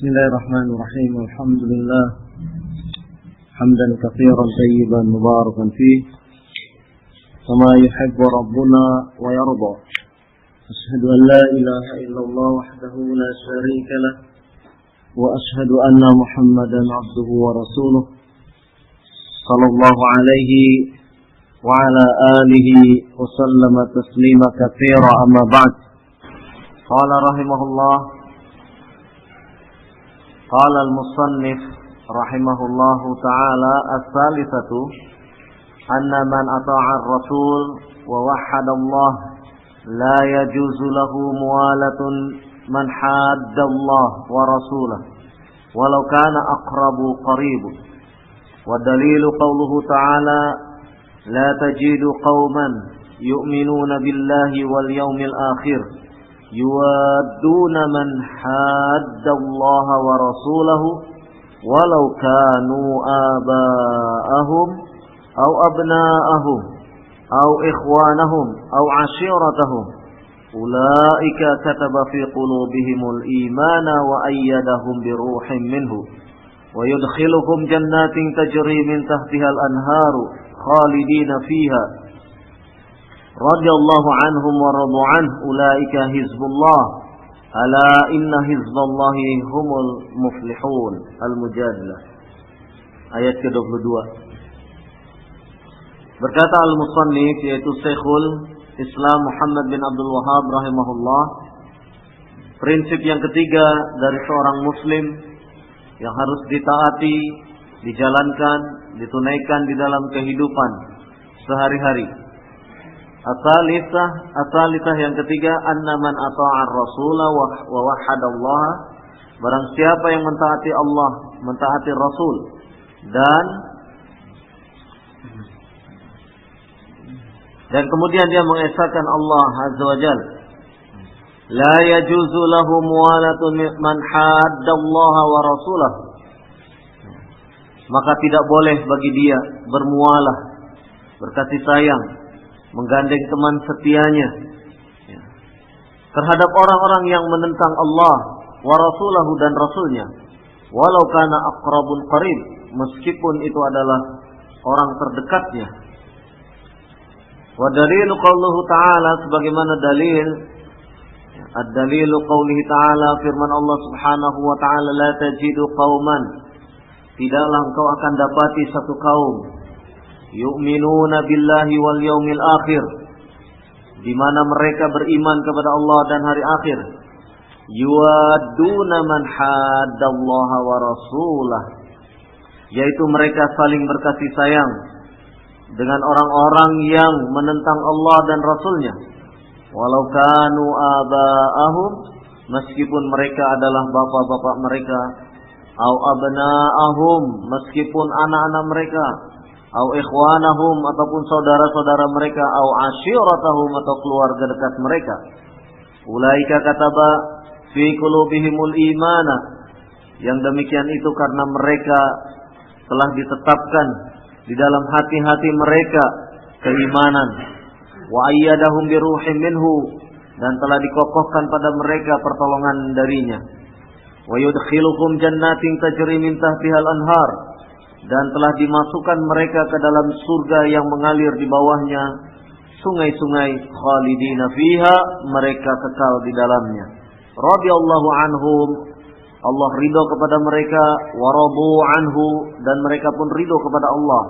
Bismillahirrahmanirrahim. Alhamdulillah hamdan katsiran tayyiban mubarakan fih kama yuhibbu rabbuna wa yarda. Asyhadu an la ilaha illallah wahdahu la syarika lah wa asyhadu anna Muhammadan abduhu wa rasuluh sallallahu alaihi wa ala alihi wa sallama taslima katsira amma ba'd. Qala rahimahullah قال المصنف رحمه الله تعالى الثالثة أن من أطاع الرسول ووحد الله لا يجوز له موالة من حاد الله ورسوله ولو كان أقرب قريب. والدليل قوله تعالى لا تجد قوما يؤمنون بالله واليوم الآخر يوادون من حاد الله ورسوله ولو كانوا آباءهم أو أبناءهم أو إخوانهم أو عشيرتهم أولئك كتب في قلوبهم الإيمان وأيدهم بروح منه ويدخلهم جنات تجري من تحتها الأنهار خالدين فيها رضي الله عنهم ورضوا عنه أولئك حزب الله ألا إن حزب الله هم المفلحون. Al-Mujadilah ayat ke-22. Berkata al-musannif, yaitu Syekhul Islam Muhammad bin Abdul Wahhab rahimahullah, prinsip yang ketiga dari seorang muslim yang harus ditaati, dijalankan, ditunaikan di dalam kehidupan sehari-hari. As-salisah yang ketiga, anna man ata'ar rasula wa wahhadallah, barang siapa yang mentaati Allah, mentaati Rasul dan kemudian dia mengesahkan Allah azza wa jalla, la yajuzu lahu muwalatu man haddallaha wa rasulahu, maka tidak boleh bagi dia bermualah, berkasih sayang, menggandeng teman setianya terhadap orang-orang yang menentang Allah wa rasulahu dan rasulnya, walau kana aqrabun qarib, meskipun itu adalah orang terdekatnya. Wa dalilu qauluhu ta'ala, sebagaimana dalil ad-dalilu qaulihi ta'ala, firman Allah subhanahu wa ta'ala, la tajidu qauman, tidaklah engkau akan dapati satu kaum, yu'minuna billahi wal yaumil akhir, di mana mereka beriman kepada Allah dan hari akhir, yuwadduna man haddallaha wa rasulah, yaitu mereka saling berkasih sayang dengan orang-orang yang menentang Allah dan Rasulnya, walau kanu aba'ahum, meskipun mereka adalah bapak-bapak mereka, au abna'ahum, meskipun anak-anak mereka, au ikhwanahum, ataupun saudara-saudara mereka, au ashiratahum, atau keluarga dekat mereka. Ulaika kataba fi qulubihimul imana, yang demikian itu karena mereka telah ditetapkan di dalam hati-hati mereka keimanan. Wa ayyadahum bi ruhin minhu, dan telah dikokohkan pada mereka pertolongan darinya. Wa yudkhiluhum jannatin tajri min tahtihal anhar, dan telah dimasukkan mereka ke dalam surga yang mengalir di bawahnya sungai-sungai, khalidina fiha, mereka kekal di dalamnya. Radhiyallahu anhum, Allah ridho kepada mereka, wa radu anhu, dan mereka pun ridho kepada Allah.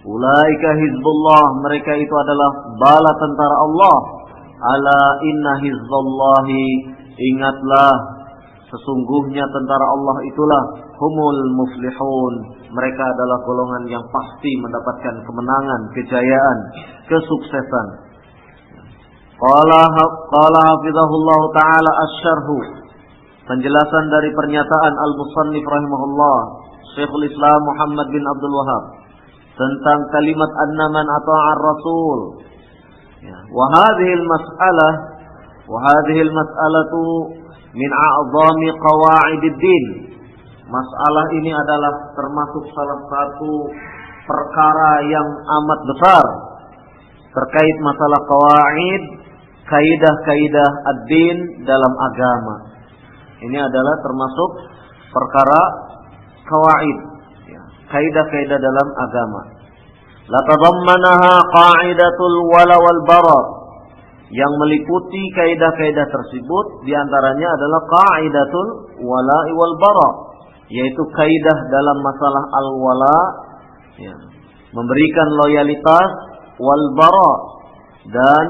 Ulaika hizbullah, mereka itu adalah bala tentara Allah. Ala inna hizballahi, ingatlah, sesungguhnya tentara Allah itulah humul muflihun, mereka adalah golongan yang pasti mendapatkan kemenangan, kejayaan, kesuksesan. Qala hafizahullah ta'ala asy-syarhu, penjelasan dari pernyataan al-musannif rahimahullah, Syekhul Islam Muhammad bin Abdul Wahhab, tentang kalimat anna man ata'ar rasul. Wa hadhihi al-mas'alatu min a'zami qawa'idid din. Masalah ini adalah termasuk salah satu perkara yang amat besar terkait masalah qawaid, kaidah-kaidah ad-din dalam agama. Ini adalah termasuk perkara kawaid, ya, kaidah-kaidah dalam agama. La tadammanaha qa'idatul wala wal bara. Yang meliputi kaidah-kaidah tersebut diantaranya adalah qa'idatul wala wal bara, yaitu kaidah dalam masalah al-wala, ya, memberikan loyalitas, wal bara, dan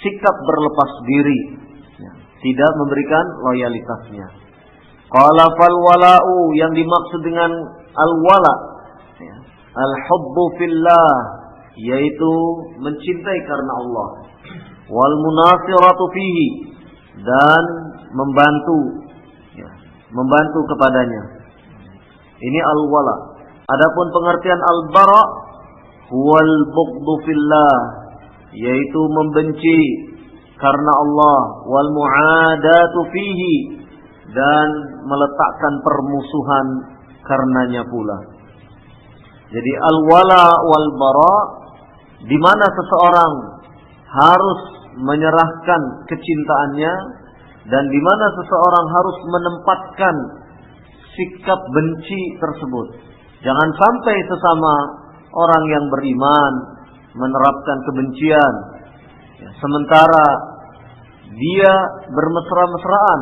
sikap berlepas diri, ya, tidak memberikan loyalitasnya. Qala fal wala'u, yang dimaksud dengan al-wala, ya, al-hubbu fillah, yaitu mencintai karena Allah, wal munasiratu fihi, dan membantu, ya, membantu kepadanya. Ini al-wala. Adapun pengertian al-bara, huwal bughdu fillah, yaitu membenci karena Allah, wal mu'adatu fihi, dan meletakkan permusuhan karenanya pula. Jadi al-wala wal bara, di mana seseorang harus menyerahkan kecintaannya dan di mana seseorang harus menempatkan sikap benci tersebut. Jangan sampai sesama orang yang beriman menerapkan kebencian, ya, sementara dia bermesra-mesraan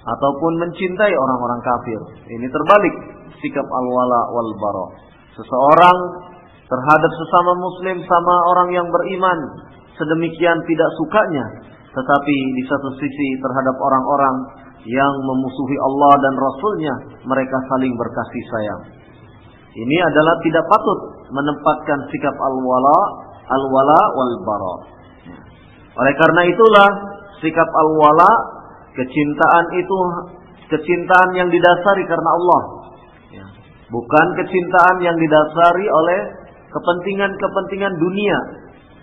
ataupun mencintai orang-orang kafir. Ini terbalik sikap al-wala wal bara. Seseorang terhadap sesama muslim, sama orang yang beriman, sedemikian tidak sukanya, tetapi di satu sisi terhadap orang-orang yang memusuhi Allah dan Rasulnya, mereka saling berkasih sayang. Ini adalah tidak patut menempatkan sikap al-wala wal bara. Oleh karena itulah sikap al-wala, kecintaan itu kecintaan yang didasari karena Allah, ya, bukan kecintaan yang didasari oleh kepentingan-kepentingan dunia,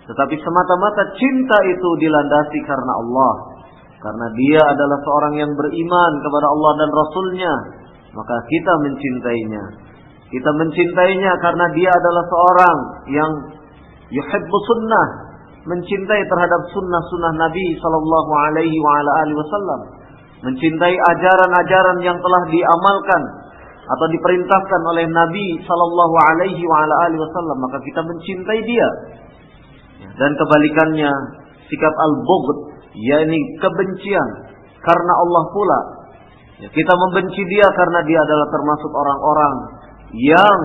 tetapi semata-mata cinta itu dilandasi karena Allah. Karena dia adalah seorang yang beriman kepada Allah dan Rasulnya, maka kita mencintainya. Kita mencintainya karena dia adalah seorang yang yuhibbu sunnah, mencintai terhadap sunnah-sunnah Nabi sallallahu alaihi wasallam, mencintai ajaran-ajaran yang telah diamalkan atau diperintahkan oleh Nabi sallallahu alaihi wasallam, maka kita mencintai dia. Dan kebalikannya, sikap al-bughd, yakni kebencian karena Allah pula. Ya, kita membenci dia karena dia adalah termasuk orang-orang yang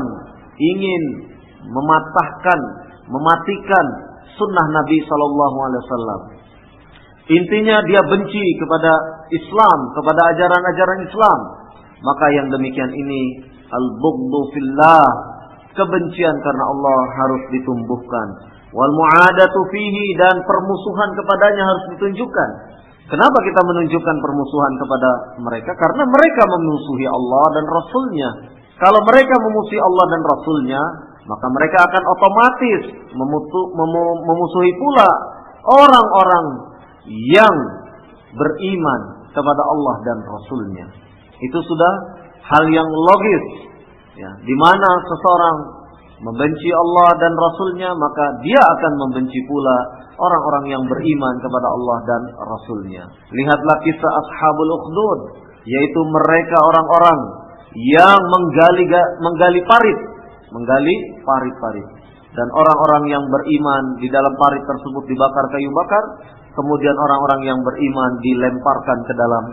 ingin mematahkan, mematikan sunnah Nabi sallallahu alaihi wasallam. Intinya dia benci kepada Islam, kepada ajaran-ajaran Islam. Maka yang demikian ini al-bughdu fillah, kebencian karena Allah harus ditumbuhkan. Wal mu'adatu fihi, dan permusuhan kepadanya harus ditunjukkan. Kenapa kita menunjukkan permusuhan kepada mereka? Karena mereka memusuhi Allah dan Rasulnya. Kalau mereka memusuhi Allah dan Rasulnya, maka mereka akan otomatis memusuhi pula orang-orang yang beriman kepada Allah dan Rasulnya. Itu sudah hal yang logis, ya, di mana seseorang membenci Allah dan Rasulnya, maka dia akan membenci pula orang-orang yang beriman kepada Allah dan Rasulnya. Lihatlah kisah Ashabul Ukhdud, yaitu mereka orang-orang yang menggali parit-parit. Dan orang-orang yang beriman di dalam parit tersebut dibakar kayu bakar. Kemudian orang-orang yang beriman dilemparkan ke dalam,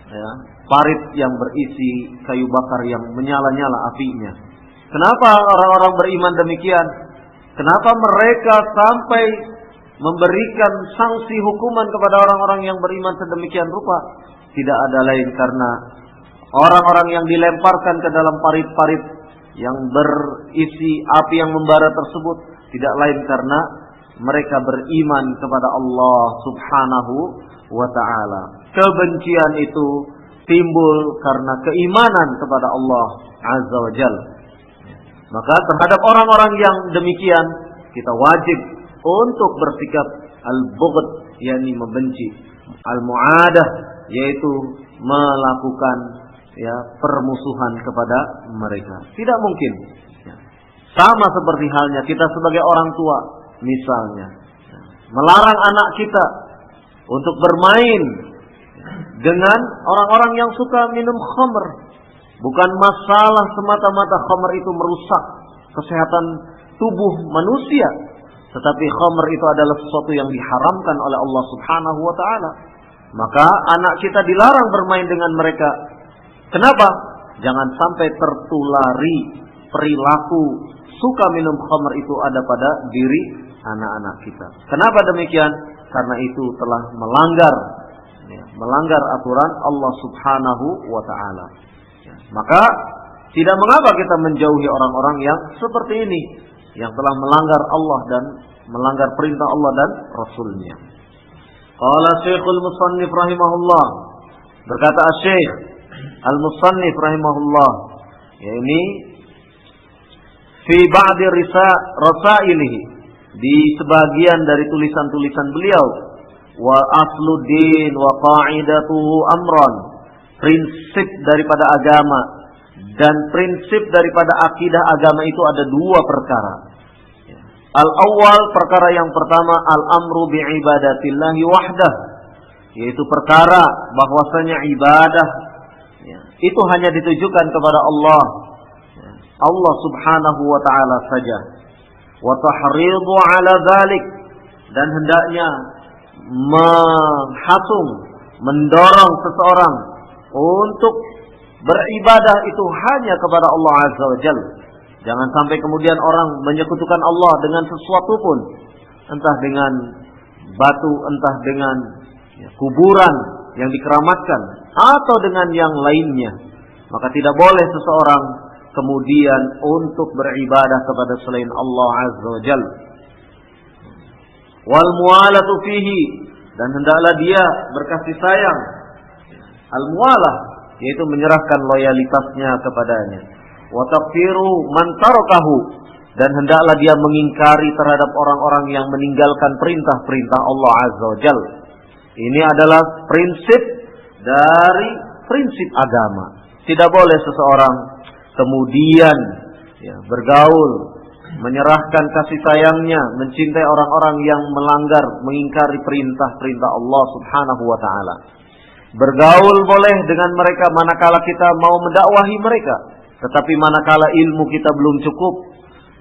ya, parit yang berisi kayu bakar yang menyala-nyala apinya. Kenapa orang-orang beriman demikian? Kenapa mereka sampai memberikan sanksi hukuman kepada orang-orang yang beriman sedemikian rupa? Tidak ada lain karena orang-orang yang dilemparkan ke dalam parit-parit yang berisi api yang membara tersebut tidak lain karena mereka beriman kepada Allah Subhanahu wa ta'ala. Kebencian itu timbul karena keimanan kepada Allah Azza wa Jalla. Maka terhadap orang-orang yang demikian kita wajib untuk bersikap al-bughd, yakni membenci, al-mu'adah, yaitu melakukan, ya, permusuhan kepada mereka. Tidak mungkin, ya, sama seperti halnya kita sebagai orang tua, misalnya, ya, melarang anak kita untuk bermain, ya, dengan orang-orang yang suka minum khamr. Bukan masalah semata-mata khamr itu merusak kesehatan tubuh manusia, tetapi khamr itu adalah sesuatu yang diharamkan oleh Allah Subhanahu wa taala. Maka anak kita dilarang bermain dengan mereka. Kenapa? Jangan sampai tertulari perilaku suka minum khamr itu ada pada diri anak-anak kita. Kenapa demikian? Karena itu telah melanggar aturan Allah Subhanahu wa taala. Maka tidak mengapa kita menjauhi orang-orang yang seperti ini, yang telah melanggar Allah dan melanggar perintah Allah dan Rasulnya. Qala Syekhul Musannif rahimahullah, berkata Syekh Al-Musannif rahimahullah, yakni fi ba'di rasailihi, di sebagian dari tulisan-tulisan beliau, wa asluddin wa qa'idatuhu amran, prinsip daripada agama dan prinsip daripada akidah agama itu ada dua perkara. Al-awwal, perkara yang pertama, al-amru bi'ibadatillahi wahdah, yaitu perkara bahwasanya ibadah itu hanya ditujukan kepada Allah Subhanahu wa ta'ala saja. Wa tahridu ala dzalik, dan hendaknya menghasung, mendorong seseorang untuk beribadah itu hanya kepada Allah Azza wa Jalla. Jangan sampai kemudian orang menyekutukan Allah dengan sesuatu pun, entah dengan batu, entah dengan kuburan yang dikeramatkan, atau dengan yang lainnya. Maka tidak boleh seseorang kemudian untuk beribadah kepada selain Allah Azza wa Jalla. Wal mu'alatu fihi, dan hendaklah dia berkasih sayang. Al mu'alah, yaitu menyerahkan loyalitasnya kepadanya. Wa takfiru man tarakahu, dan hendaklah dia mengingkari terhadap orang-orang yang meninggalkan perintah-perintah Allah Azza wa Jalla. Ini adalah prinsip dari prinsip agama. Tidak boleh seseorang kemudian bergaul, menyerahkan kasih sayangnya, mencintai orang-orang yang melanggar, mengingkari perintah-perintah Allah Subhanahu wa taala. Bergaul boleh dengan mereka manakala kita mau mendakwahi mereka, tetapi manakala ilmu kita belum cukup,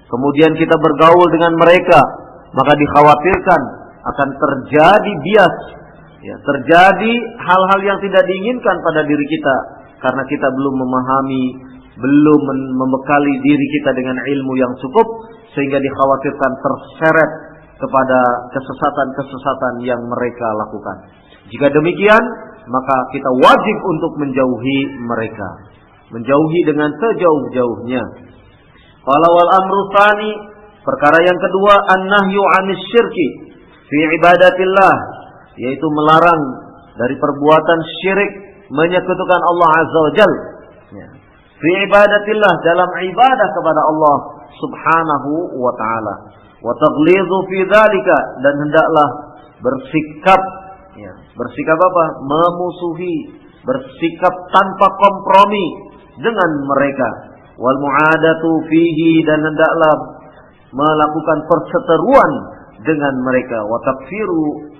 kemudian kita bergaul dengan mereka, maka dikhawatirkan akan terjadi bias, terjadi hal-hal yang tidak diinginkan pada diri kita, karena kita belum memahami, belum membekali diri kita dengan ilmu yang cukup, sehingga dikhawatirkan terseret kepada kesesatan-kesesatan yang mereka lakukan. Jika demikian, maka kita wajib untuk menjauhi mereka, menjauhi dengan sejauh-jauhnya. Qala wal amru tsani, perkara yang kedua, an-nahyu 'anis syirki fi ibadatillah, yaitu melarang dari perbuatan syirik, menyekutukan Allah Azza wa Jalla fi ibadatillah, dalam ibadah kepada Allah Subhanahu wa taala. Wa taghlidhu fi dzalika, dan hendaklah bersikap apa? Memusuhi, bersikap tanpa kompromi dengan mereka. Wal mu'adatu fihi, dan hendaklah melakukan perseteruan dengan mereka. Wa takfiru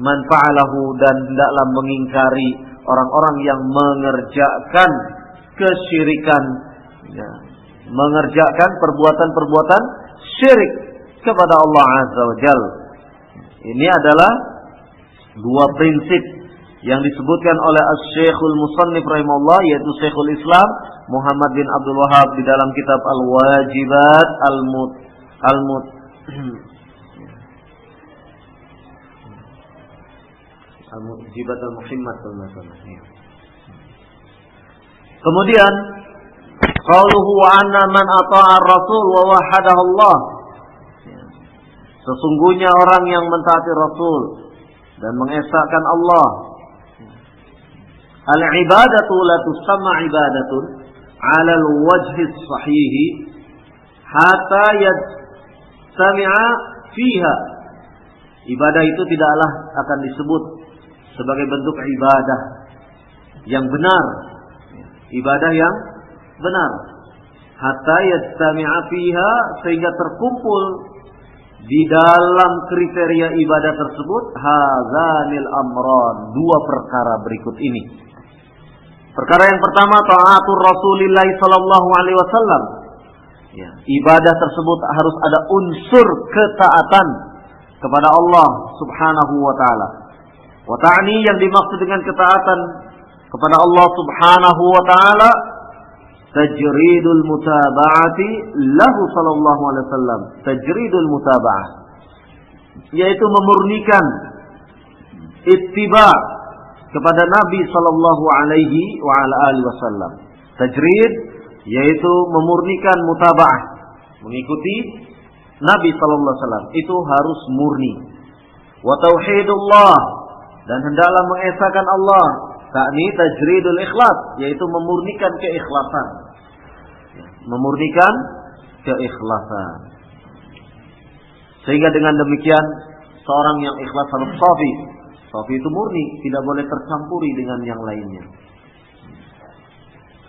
man fa'alahu, dan hendaklah mengingkari orang-orang yang mengerjakan kesyirikan, mengerjakan perbuatan-perbuatan syirik kepada Allah Azza wa Jalla. Ini adalah dua prinsip yang disebutkan oleh Asy-Syekhul Musannif rahimahullah, yaitu Syekhul Islam Muhammad bin Abdul Wahhab di dalam kitab Al-Wajibat Al-Mujibat Al-Muhimmat. Kemudian qauluhu wa anna man ata'a ar-rasul wa wahhadahu Allah, sesungguhnya orang yang mentaati Rasul dan mengesahkan Allah. Al-ibadatu la tusamma ibadatun 'ala al-wajhi as-sahih hatta yajtami'a fiha. Ibadah itu tidaklah akan disebut sebagai bentuk ibadah yang benar, ibadah yang benar, hatta yajtami'a fiha, sehingga terkumpul di dalam kriteria ibadah tersebut hadzanil amran, dua perkara berikut ini. Perkara yang pertama, taatur Rasulillah sallallahu alaihi wasallam. Ya, ibadah tersebut harus ada unsur ketaatan kepada Allah Subhanahu wa taala. Wa ta'ni, yang dimaksud dengan ketaatan kepada Allah Subhanahu wa taala tajridul mutaba'ati lahu sallallahu alaihi wasallam. Tajridul mutaba'ah, yaitu memurnikan ittiba' kepada Nabi sallallahu alaihi wa ala alihi wasallam. Tajrid yaitu memurnikan mutaba'ah, mengikuti Nabi sallallahu alaihi wasallam, itu harus murni. Wa tauhidullah, dan hendaklah mengesahkan Allah. Ta'ni tajridul ikhlas, yaitu memurnikan keikhlasan. Memurnikan keikhlasan. Sehingga dengan demikian seorang yang ikhlas harus shafi. Shafi itu murni, tidak boleh tercampuri dengan yang lainnya.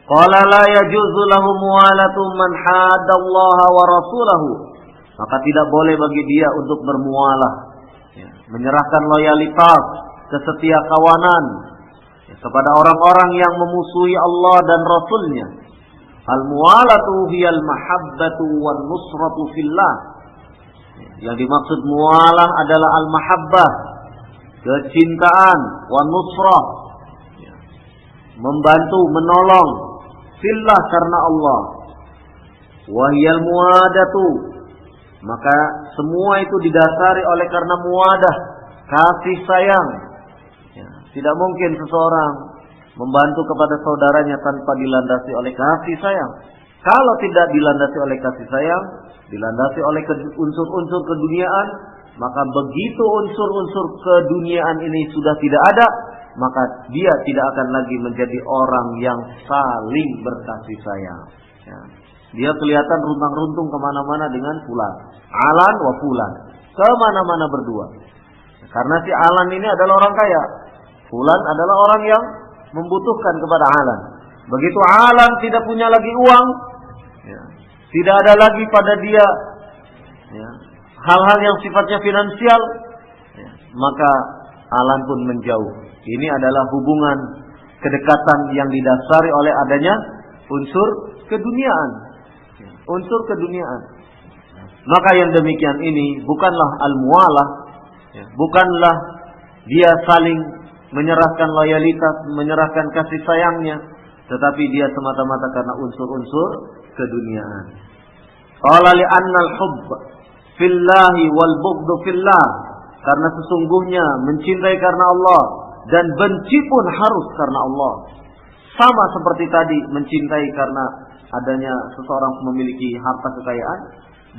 Qala la yajuzu lahu muwalatu man haddallaha wa rasulahu. Maka tidak boleh bagi dia untuk bermualah, menyerahkan loyalitas, kesetia kawanan kepada orang-orang yang memusuhi Allah dan Rasulnya. Al-muwalatu hiyal mahabbatu wan nusratu fillah. Yang dimaksud mualah adalah al-mahabbah, kecintaan, wan nusrah, membantu, menolong, fillah, karena Allah. Wa hiyal muwadatu, maka semua itu didasari oleh karena muwadah, kasih sayang. Tidak mungkin seseorang membantu kepada saudaranya tanpa dilandasi oleh kasih sayang. Kalau tidak dilandasi oleh kasih sayang, dilandasi oleh unsur-unsur keduniaan, maka begitu unsur-unsur keduniaan ini sudah tidak ada, maka dia tidak akan lagi menjadi orang yang saling berkasih sayang. Dia kelihatan runtang-runtung kemana-mana dengan fulan, Alan wa fulan, kemana-mana berdua. Karena si Alan ini adalah orang kaya, fulan adalah orang yang membutuhkan kepada Alan. Begitu Alan tidak punya lagi uang, tidak ada lagi pada dia hal-hal yang sifatnya finansial, maka Alan pun menjauh. Ini adalah hubungan kedekatan yang didasari oleh adanya unsur keduniaan. Unsur keduniaan. Maka yang demikian ini bukanlah al-muwalah, bukanlah dia saling menyerahkan loyalitas, menyerahkan kasih sayangnya, tetapi dia semata-mata karena unsur-unsur keduniaan. Qala li anna al-hubb fillahi wal bughdu fillah, karena sesungguhnya mencintai karena Allah dan benci pun harus karena Allah. Sama seperti tadi mencintai karena adanya seseorang memiliki harta kekayaan,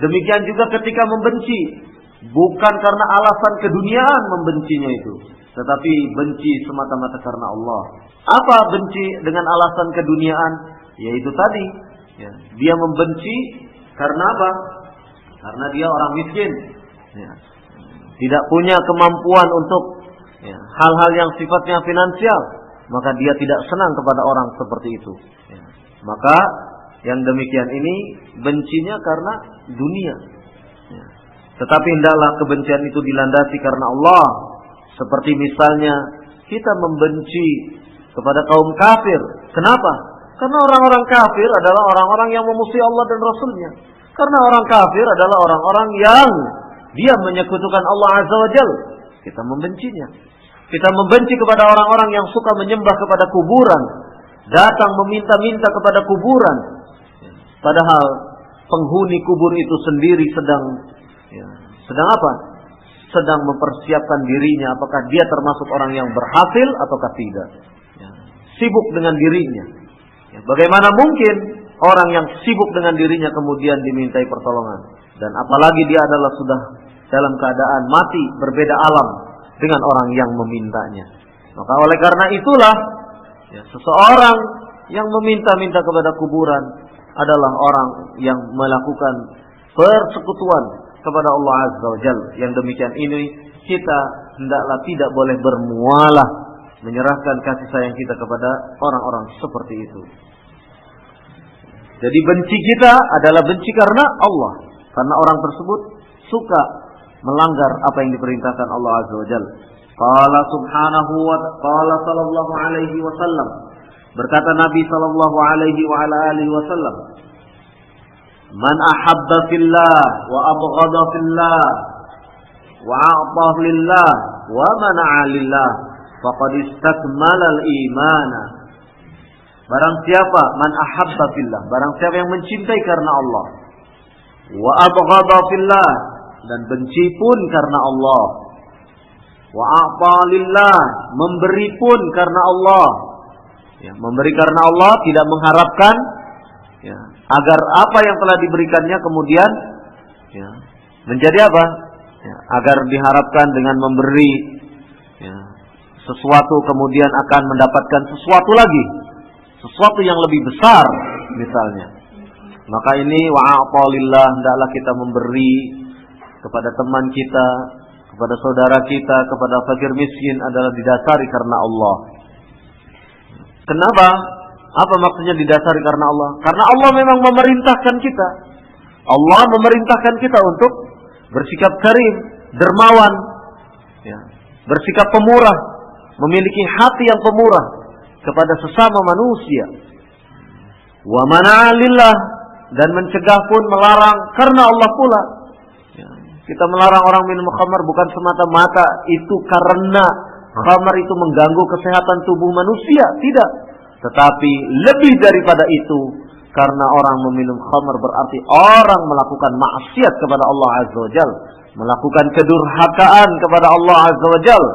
demikian juga ketika membenci bukan karena alasan keduniaan membencinya itu, tetapi benci semata-mata karena Allah. Apa benci dengan alasan keduniaan? Yaitu tadi, dia membenci karena apa? Karena dia orang miskin, tidak punya kemampuan untuk hal-hal yang sifatnya finansial, maka dia tidak senang kepada orang seperti itu. Maka yang demikian ini bencinya karena dunia. Tetapi hendaklah kebencian itu dilandasi karena Allah. Seperti misalnya kita membenci kepada kaum kafir. Kenapa? Karena orang-orang kafir adalah orang-orang yang memusuhi Allah dan Rasulnya. Karena orang kafir adalah orang-orang yang dia menyekutukan Allah Azza wa Jalla. Kita membencinya. Kita membenci kepada orang-orang yang suka menyembah kepada kuburan, datang meminta-minta kepada kuburan. Padahal penghuni kubur itu sendiri sedang apa? Sedang mempersiapkan dirinya, apakah dia termasuk orang yang berhasil ataukah tidak. Sibuk dengan dirinya. Bagaimana mungkin orang yang sibuk dengan dirinya kemudian dimintai pertolongan? Dan apalagi dia adalah sudah dalam keadaan mati, berbeda alam dengan orang yang memintanya. Maka oleh karena itulah seseorang yang meminta-minta kepada kuburan adalah orang yang melakukan persekutuan kepada Allah Azza wa Jalla. Yang demikian ini kita hendaklah tidak boleh bermualah, menyerahkan kasih sayang kita kepada orang-orang seperti itu. Jadi benci kita adalah benci karena Allah, karena orang tersebut suka melanggar apa yang diperintahkan Allah Azza wa Jalla. Qala subhanahu wa qala sallallahu alaihi wasallam. Berkata Nabi sallallahu alaihi wa ala alihi wasallam, "Man ahabba fillah wa abghada fillah wa a'ta lillah wa mana'a lillah faqad istakmala al-imana." Barang siapa man ahabba fillah, barang siapa yang mencintai karena Allah, wa abghada fillah, dan benci pun karena Allah, wa a'ta lillah, memberi pun karena Allah. Ya, memberi karena Allah, tidak mengharapkan ya, agar apa yang telah diberikannya kemudian ya, menjadi apa? Ya, agar diharapkan dengan memberi ya, sesuatu kemudian akan mendapatkan sesuatu lagi, sesuatu yang lebih besar misalnya. Maka ini wa'a'ta lillah, hendaklah kita memberi kepada teman kita, kepada saudara kita, kepada fakir miskin adalah didasari karena Allah. Kenapa? Apa maksudnya didasari karena Allah? Karena Allah memang memerintahkan kita. Allah memerintahkan kita untuk bersikap karim, dermawan, ya, bersikap pemurah, memiliki hati yang pemurah kepada sesama manusia. Wa mana'a lillah, dan mencegah pun, melarang karena Allah pula. Ya, kita melarang orang minum khamar bukan semata-mata itu karena khamar itu mengganggu kesehatan tubuh manusia, tidak. Tetapi lebih daripada itu, karena orang meminum khamar berarti orang melakukan maksiat kepada Allah Azza wa Jalla, melakukan kedurhakaan kepada Allah Azza wa Jalla.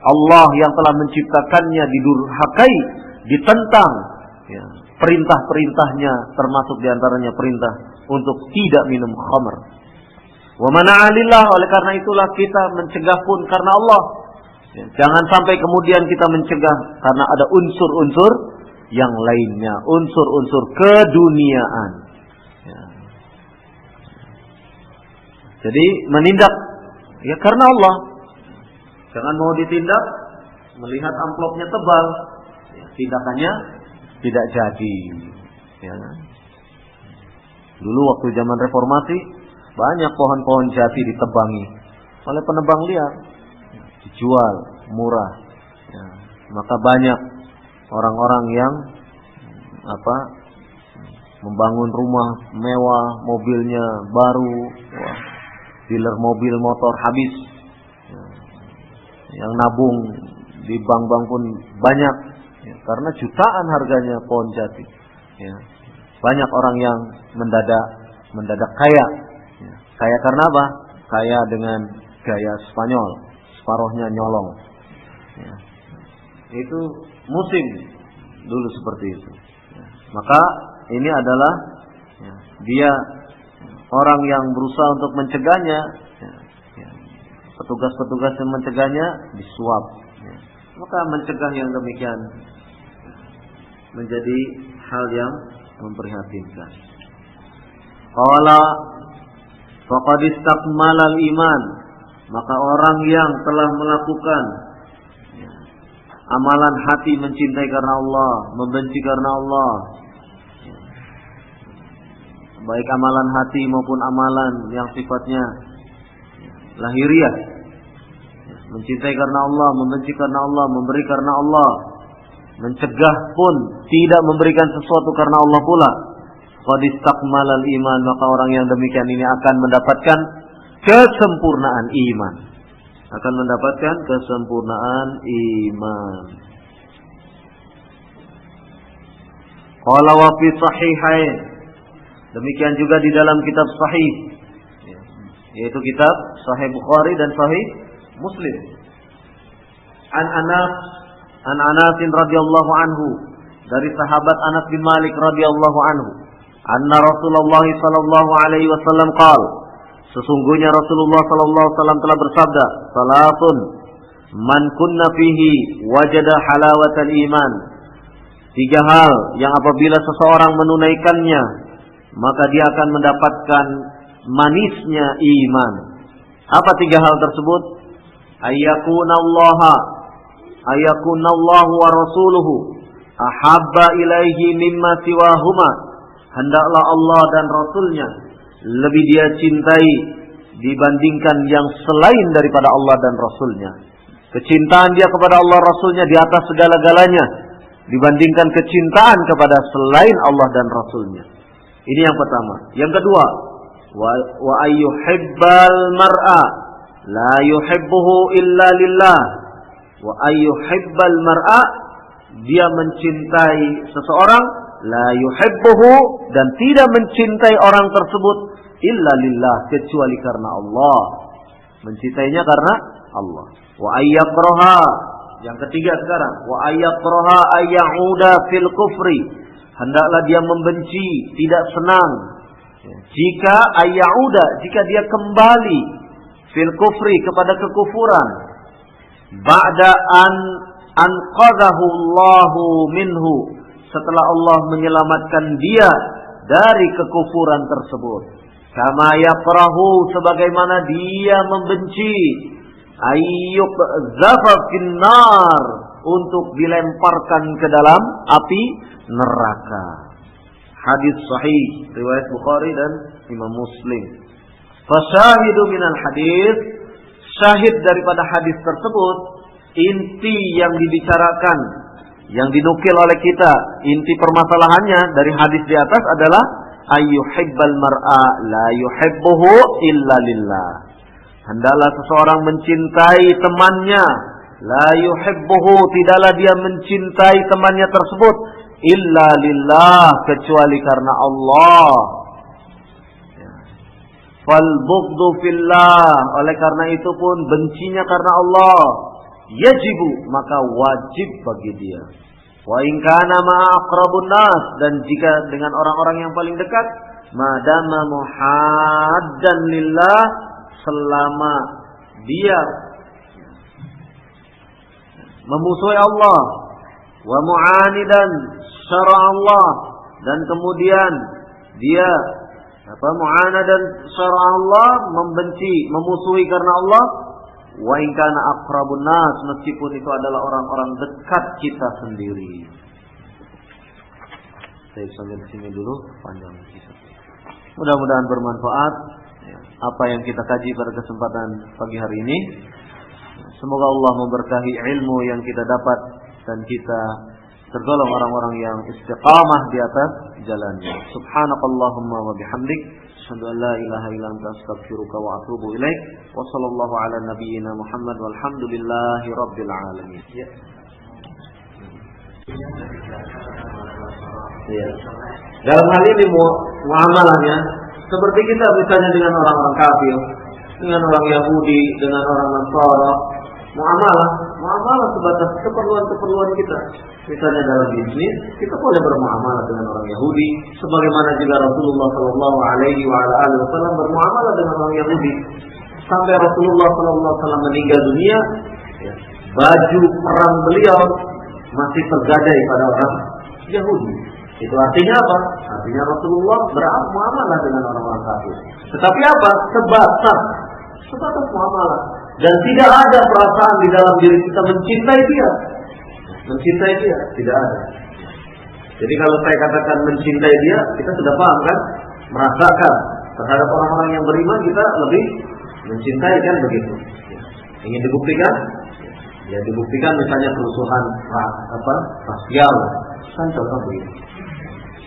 Allah yang telah menciptakannya didurhakai, ditentang ya, perintah-perintahnya, termasuk diantaranya perintah untuk tidak minum khamar. Wa mana'a lillah, oleh karena itulah kita mencegah pun karena Allah. Ya, jangan sampai kemudian kita mencegah karena ada unsur-unsur yang lainnya, unsur-unsur keduniaan. Ya. Jadi menindak ya karena Allah. Jangan mau ditindak melihat amplopnya tebal, ya, tindakannya tidak jadi. Ya. Dulu waktu zaman reformasi banyak pohon-pohon jati ditebangi oleh penebang liar, dijual murah. Ya. Maka banyak orang-orang yang membangun rumah mewah, mobilnya baru, wah, dealer mobil motor habis, ya, yang nabung di bank-bank pun banyak, ya, karena jutaan harganya pohon jati. Ya. Banyak orang yang mendadak kaya, ya. Kaya karena apa? Kaya dengan gaya Spanyol, separuhnya nyolong. Ya. Itu musim dulu seperti itu. Ya. Maka ini adalah ya, dia orang yang berusaha untuk mencegahnya. Ya. Ya. Petugas-petugas yang mencegahnya disuap. Ya. Maka mencegah yang demikian menjadi hal yang memprihatinkan. Qala faqad istakmala al-iman, maka orang yang telah melakukan amalan hati mencintai karena Allah, membenci karena Allah, baik amalan hati maupun amalan yang sifatnya lahiriah, mencintai karena Allah, membenci karena Allah, memberi karena Allah, mencegah pun tidak memberikan sesuatu karena Allah pula. Qad istakmalal iman, maka orang yang demikian ini akan mendapatkan kesempurnaan iman. Akan mendapatkan kesempurnaan iman. Qala wa fi sahihain, demikian juga di dalam kitab sahih, yaitu kitab Sahih Bukhari dan Sahih Muslim. An Anas radhiyallahu anhu, dari sahabat Anas bin Malik radhiyallahu anhu, anna Rasulullah sallallahu alaihi wasallam qala, sesungguhnya Rasulullah sallallahu alaihi wasallam telah bersabda, salatun man kunna fihi wajada halawatal iman. 3 hal yang apabila seseorang menunaikannya, maka dia akan mendapatkan manisnya iman. Apa 3 hal tersebut? Ayakunallahu wa rasuluhu ahabba ilaihi mimma siwahuma. Hendaklah Allah dan Rasulnya lebih dia cintai dibandingkan yang selain daripada Allah dan Rasulnya. Kecintaan dia kepada Allah Rasulnya di atas segala-galanya dibandingkan kecintaan kepada selain Allah dan Rasulnya. Ini yang pertama. Yang kedua, wa ayyuhibbal mar'a la yuhibbuhu illa lillah. Wa ayyuhibbal mar'a, dia mencintai seseorang, la yuhibbuhu, dan tidak mencintai orang tersebut illa lillah, kecuali karena Allah. Mencintainya karena Allah. Wa ayyakraha, yang ketiga sekarang, wa ayyakraha ayyauda fil kufri, hendaklah dia membenci, tidak senang jika ayyauda, jika dia kembali fil kufri, kepada kekufuran, ba'da an anqadhahu Allahu minhu, setelah Allah menyelamatkan dia dari kekufuran tersebut. Kama yakrahu, sebagaimana dia membenci ayyuk zafa finnar, untuk dilemparkan ke dalam api neraka. Hadis sahih riwayat Bukhari dan Imam Muslim. Fasyahidu minal hadis, syahid daripada hadis tersebut, inti yang dibicarakan, yang dinukil oleh kita, inti permasalahannya dari hadis di atas adalah ayyuhibbal mar'a la yuhibbuhu illa lillah. Hendaklah seseorang mencintai temannya, la yuhibbuhu, tidaklah dia mencintai temannya tersebut illa lillah, kecuali karena Allah. Fal bughdu fillah, oleh karena itu pun bencinya karena Allah. Yajibu, maka wajib bagi dia. Wa in kana ma'a aqrabun nas, dan jika dengan orang-orang yang paling dekat, madama muhaddan lillah, selama dia memusuhi Allah, wa mu'anidan syara' Allah, dan kemudian dia mu'anadan syara' Allah, membenci, memusuhi karena Allah. Wa in kana aqrabun nas, meskipun itu adalah orang-orang dekat kita sendiri. Saya sampai di sini dulu, panjang kisah. Mudah-mudahan bermanfaat apa yang kita kaji pada kesempatan pagi hari ini. Semoga Allah memberkahi ilmu yang kita dapat dan kita tergolong orang-orang yang istiqamah di atas jalannya. Subhanakallahumma wa bihamdik, asyhadu an la ilaha illa anta, astaghfiruka wa atubu ilaik. Wa sallallahu ala nabiyyina Muhammad walhamdulillahi rabbil alamin. Ya. Dalam hal ini muamalahnya seperti kita misalnya dengan orang-orang kafir, dengan orang Yahudi, dengan orang Nasara, muamalah sebatas keperluan-keperluan kita. Misalnya dalam bisnis, kita boleh bermuamalah dengan orang Yahudi, sebagaimana juga Rasulullah Shallallahu Alaihi Wasallam bermuamalah dengan orang Yahudi. Sampai Rasulullah Shallallahu Alaihi Wasallam meninggal dunia, baju perang beliau masih tergadai pada orang Yahudi. Itu artinya apa? Artinya Rasulullah bermuamalah dengan orang-orang kafir. Tetapi apa? Sebatas muamalah. Dan tidak ada perasaan di dalam diri kita mencintai dia. Mencintai dia, tidak ada. Jadi kalau saya katakan mencintai dia, kita sudah paham kan? Merasakan terhadap orang-orang yang beriman kita lebih mencintai, kan begitu. Ingin dibuktikan? Ya dibuktikan misalnya kerusuhan rasial. Kan contoh begitu.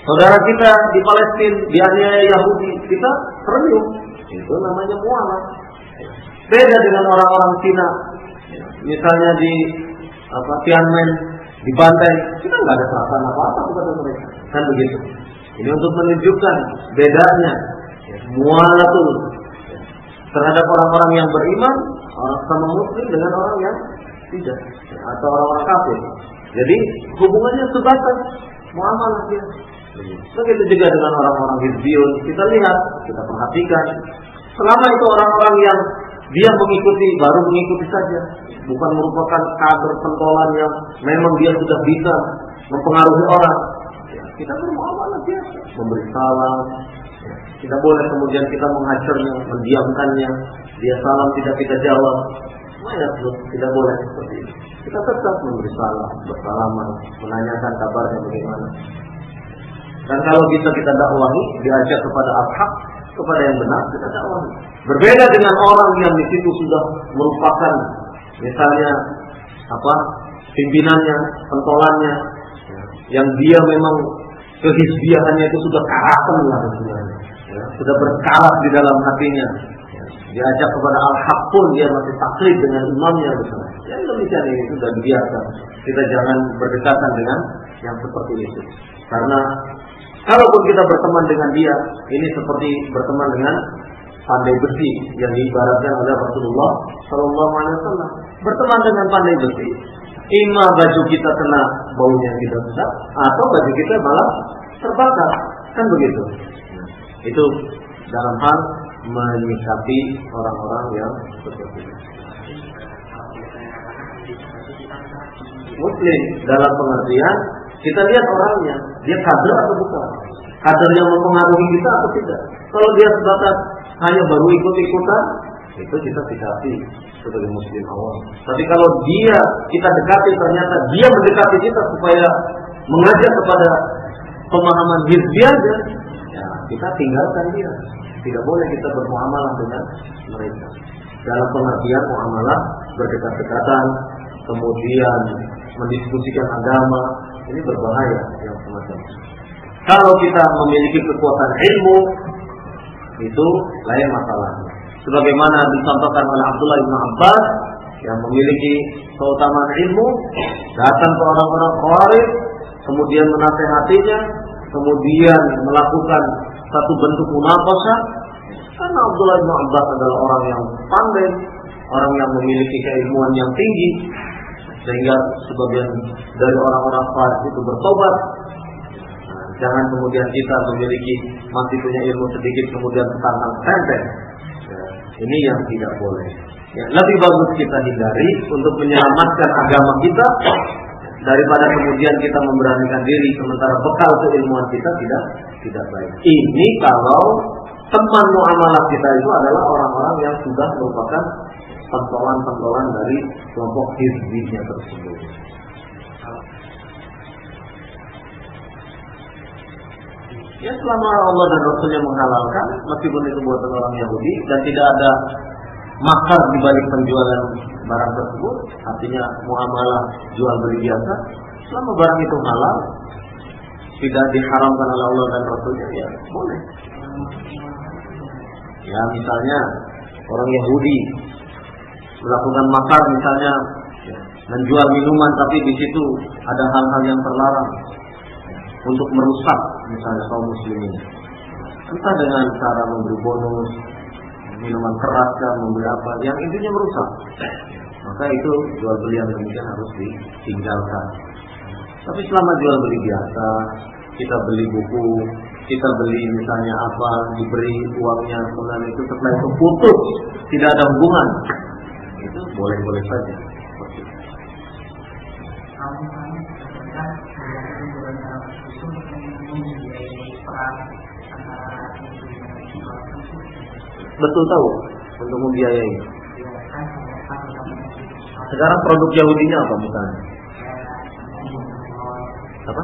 Saudara kita di Palestina dianiaya Yahudi, kita serenyuh. Itu namanya muamalah. Beda dengan orang-orang Cina. Misalnya di Tiananmen dibantai, kita nggak ada perasaan apa-apa kepada mereka. Kan begitu. Ini untuk menunjukkan bedanya mualatul terhadap orang-orang yang beriman, orang sama muslim dengan orang yang tidak, atau orang-orang kafir. Jadi hubungannya sebatas muamalah dia. Begitu juga dengan orang-orang hizbiyun. Kita lihat, kita perhatikan. Selama itu orang-orang yang dia baru mengikuti saja, bukan merupakan kader pentolan yang memang dia sudah bisa mempengaruhi orang. Kita bermuamalah biasa, memberi salam. Tidak boleh kemudian kita menghajarnya, mendiamkannya. Dia salam tidak kita jawab. Tidak boleh seperti itu. Kita tetap memberi salam, bersalaman, menanyakan kabarnya bagaimana. Dan kalau bisa kita dakwahi, diajak kepada al-haq, kepada yang benar, kita dakwah. Berbeda dengan orang yang di situ sudah merupakan misalnya pimpinannya, pentolannya, yang dia memang kehizbiyahannya itu sudah karaten lah sebenarnya, sudah berkarat di dalam hatinya. Diajak kepada al-haq pun dia masih taklid dengan imamnya misalnya. Yang demikian ini sudah biasa. Kita jangan berdekatan dengan yang seperti itu. Karena kalaupun kita berteman dengan dia, ini seperti berteman dengan pandai besi yang diibaratkan oleh Rasulullah Sallallahu Alaihi Wasallam. Berteman dengan pandai besi, ima baju kita kena baunya kita sedap, atau baju kita malah terbakar, kan begitu. Itu dalam hal menyikapi orang-orang yang seperti itu. Muslim dalam pengertian kita lihat orangnya, dia kader atau bukan, kader yang mempengaruhi kita atau tidak. Kalau dia sebatas hanya baru ikut-ikutan, itu kita sikapi sebagai muslim awam. Tapi kalau kita dekati, ternyata dia mendekati kita supaya mengajak kepada pemahaman hizbiyah, ya kita tinggalkan dia. Tidak boleh kita bermuamalah dengan mereka. Dalam pengertian muamalah berdekat-dekatan, kemudian mendiskusikan agama, ini berbahaya yang semacam itu. Kalau kita memiliki kekuatan ilmu, itu lain masalahnya. Sebagaimana disampaikan oleh Abdullah bin Abbas yang memiliki keutamaan ilmu, datang ke orang-orang Khawarij, kemudian menasehatinya, kemudian melakukan satu bentuk munaqashah. Karena Abdullah bin Abbas adalah orang yang pandai, orang yang memiliki keilmuan yang tinggi, sehingga sebagian dari orang-orang Khawarij itu bertobat. Jangan kemudian kita masih punya ilmu sedikit kemudian tertantang tenteng. Ini yang tidak boleh. Ya, lebih bagus kita hindari untuk menyelamatkan agama kita daripada kemudian kita memberanikan diri sementara bekal keilmuan kita tidak baik. Ini kalau teman muamalah kita itu adalah orang-orang yang sudah merupakan pentolan-pentolan dari kelompok hizbinya tersebut. Ya selama Allah dan Rasulnya menghalalkan, meskipun itu buatan orang Yahudi dan tidak ada makar di balik penjualan barang tersebut, artinya muamalah jual beli biasa, selama barang itu halal, tidak diharamkan oleh Allah dan Rasulnya, ya boleh. Ya misalnya orang Yahudi melakukan makar misalnya menjual minuman tapi di situ ada hal-hal yang terlarang untuk merusak misalnya kaum muslimin, entah dengan cara memberi bonus, minuman keras kan, memberi apa, yang intinya merusak, maka itu jual beli yang demikian harus ditinggalkan. Tapi selama jual beli biasa, kita beli buku, kita beli misalnya apa, diberi uangnya, kemudian itu setelah itu putus, tidak ada hubungan, itu boleh-boleh saja. Betul tahu untuk membiayai. Sekarang produk Yahudinya apa misalnya? Apa?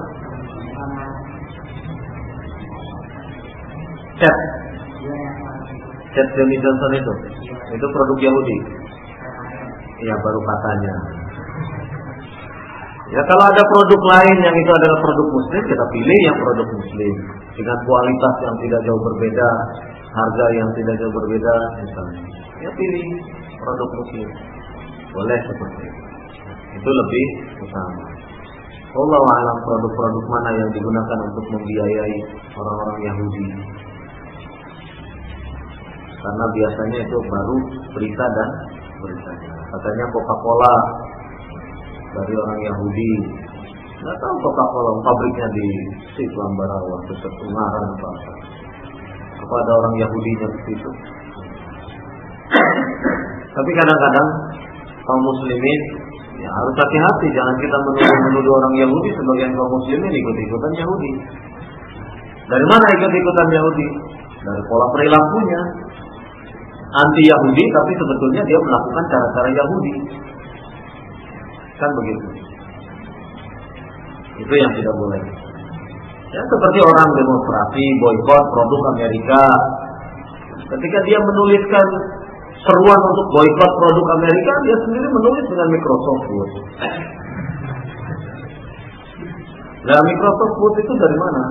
Cat Demi Johnson itu produk Yahudi. Ya baru katanya. Ya kalau ada produk lain yang itu adalah produk Muslim, kita pilih yang produk Muslim dengan kualitas yang tidak jauh berbeda, harga yang tidak jauh berbeda misalnya. Ya pilih produk Muslim. Boleh seperti itu. Itu lebih utama. Wallahu a'lam produk-produk mana yang digunakan untuk membiayai orang-orang Yahudi. Karena biasanya itu baru berita dan beritanya. Katanya Coca-Cola dari orang Yahudi. Nggak tahu Coca-Cola pabriknya di Islam Barawa, dekat Ungaran apa. Apa ada orang Yahudinya di situ? Tapi kadang-kadang kaum muslimin ya harus hati-hati, jangan kita menuduh orang Yahudi sebagian kaum muslimin ikut-ikutan Yahudi. Dari mana ikut-ikutan Yahudi? Dari pola perilakunya anti Yahudi, tapi sebetulnya dia melakukan cara-cara Yahudi. Kan begitu. Itu yang tidak boleh. Ya seperti orang demonstrasi boikot produk Amerika, Ketika dia menuliskan seruan untuk boikot produk Amerika, dia sendiri menulis dengan Microsoft Word. Nah, Microsoft Word itu dari mana?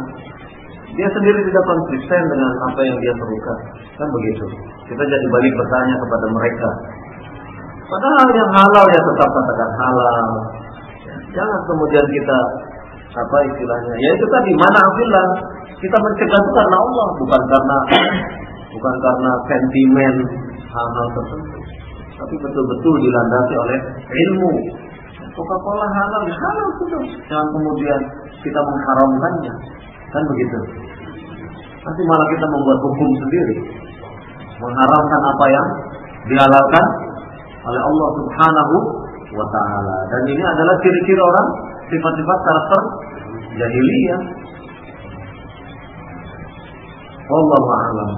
Dia sendiri tidak konsisten dengan apa yang dia serukan. Kan begitu. Kita jadi balik bertanya kepada mereka. Padahal yang halal ya tetap katakan halal. Jangan kemudian kita apa istilahnya? Ya itu tadi mana afilah. Kita mencegah itu karena Allah, bukan karena sentimen hal-hal tertentu. Tapi betul-betul dilandasi oleh ilmu. Coca-Cola halal, ya halal sudah. Jangan kemudian kita mengharamkannya. Kan begitu. Nanti malah kita membuat hukum sendiri, mengharamkan apa yang dihalalkan oleh Allah Subhanahu wa ta'ala. Dan ini adalah ciri-ciri orang, sifat-sifat karakter jahiliyah. Wallahu a'lam.